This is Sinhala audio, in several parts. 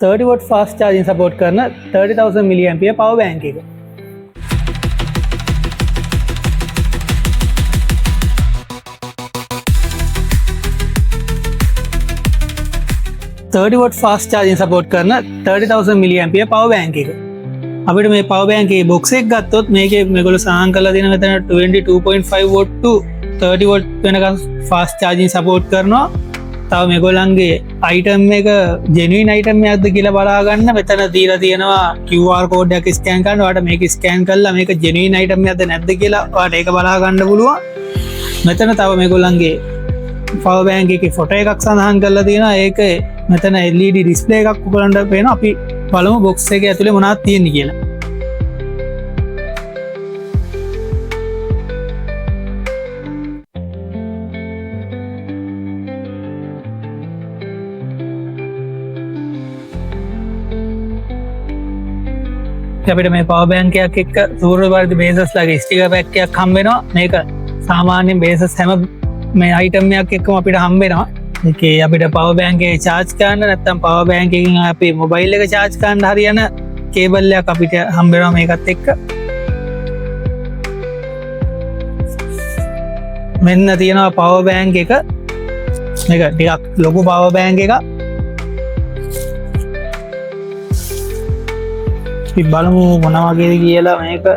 30 watt fast charging support කරන 30,000 mAh power bank එක. watt fast charging support කරන 30,000 mAh power bank එක. අපිට මේ power bank එකේ box එක ගත්තොත් මේකේ මේගොල්ලෝ සාහන් කරලා දෙන මෙතන 22.5 watt to 30 watt වෙනකන් fast charging support කරනවා. තව මේගොල්ලන්ගේ item එක genuine item එකක්ද කියලා බලා ගන්න මෙතන දීලා තියෙනවා QR code එකක් scan කරන්න. ඔයාලට මේක scan කරලා මේක genuine item එකක්ද නැද්ද කියලා ඔයාලට ඒක බලා ගන්න පුළුවන්. මෙතන තව මේගොල්ලන්ගේ power bank එකේ photo එකක් සඳහන් කරලා තියෙනවා. ඒක මෙතන LED display එකක් ඔයගලන්ට පේනවා. අපි බලමු box එකේ ඇතුලේ මොනවද තියෙන්නේ කියලා. අපිට මේ power bank එකක් එක්ක සූර්යවර්ධ බේසස් ලගේ ස්ටිකර් පැක් එකක් හම්බ වෙනවා. මේක සාමාන්‍යයෙන් බේසස් හැම මේ item එකක් එක්කම අපිට හම්බ වෙනවා. ඒකේ අපිට power bank එක charge කරන්න නැත්නම් power bank එකකින් අපි mobile එක charge කරන්න හරියන cable එකක් අපිට හම්බ වෙනවා මේකත් එක්ක. මෙන්න තියෙනවා power bank එක. මේක ටිකක් ලොකු power bank එකක්. බලමු මොන වගේද කියලා. මේක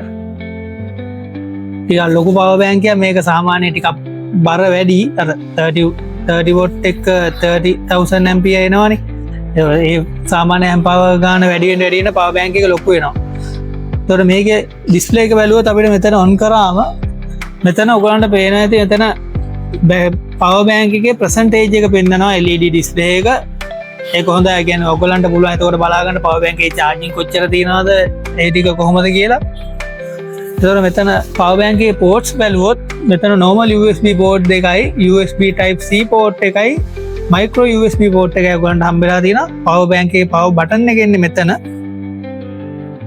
ටිකක් ලොකු power bank එකක්. මේක සාමාන්‍ය ටිකක් බර වැඩි. අර 30 watt එක 30,000 ampere එනවනේ. ඒ සාමාන්‍ය amp power ගන්න වැඩි වෙන power bank එක ලොකු වෙනවා. ඒතකොට මේකේ display එක බැලුවොත් අපිට මෙතන on කරාම මෙතන ඔයගලන්ට පේනවා ඇති මෙතන power bank එකේ percentage එක පෙන්නනවා LED display එක. ඒක හොඳයි. කියන්නේ ඔයගලන්ට පුළුවන් එතකොට බලා ගන්න power bank එකේ charging කොච්චර තියෙනවද ඒ ටික කොහොමද කියලා. ඒතකොට මෙතන power bank එකේ ports බැලුවොත් මෙතන normal USB port එකයි USB type C port එකයි micro USB port එකයි ඔයගලන්ට හම්බෙලා තියෙනවා. power bank එකේ power button එක එන්නේ මෙතන.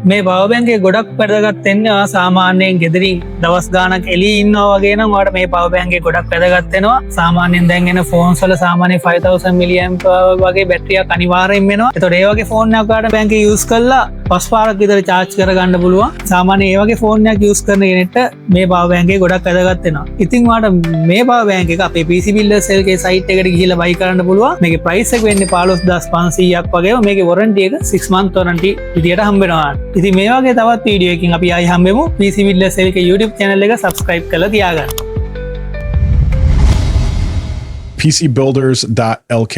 මේ power bank එක ගොඩක් වැදගත් වෙන්නේ සාමාන්‍යයෙන් ගෙදරින් දවස් ගාණක් එළියේ ඉන්නවා වගේ නම් ඔයාලට මේ power bank එක ගොඩක් වැදගත් වෙනවා. සාමාන්‍යයෙන් දැන් එන phones වල සාමාන්‍ය 5000 mAh වගේ බැටරියක් අනිවාර්යෙන් වෙනවා. ඒතකොට ඒ වගේ phone එකක් ඔයාලට bank එක use කරලා පස් පාරක් විතර charge කරගන්න පුළුවන්. සාමාන්‍යයෙන් ඒ වගේ phone එකක් use කරන කෙනෙක්ට මේ power bank එක ගොඩක් වැදගත් වෙනවා. ඉතින් ඔයාලට මේ power bank එක අපේ PC Builder Cell ගේ site එකට ගිහිල්ලා buy කරන්න පුළුවන්. මේකේ price එක වෙන්නේ 15500ක් වගේම මේකේ warranty එක 6 month warranty විදියට හම්බ වෙනවා. ඉතින් මේ වගේ තවත් වීඩියෝ එකකින් අපි ආයි හම්බෙමු. PC Builder Cell ගේ YouTube channel එක subscribe කරලා තියාගන්න. PCbuilders.lk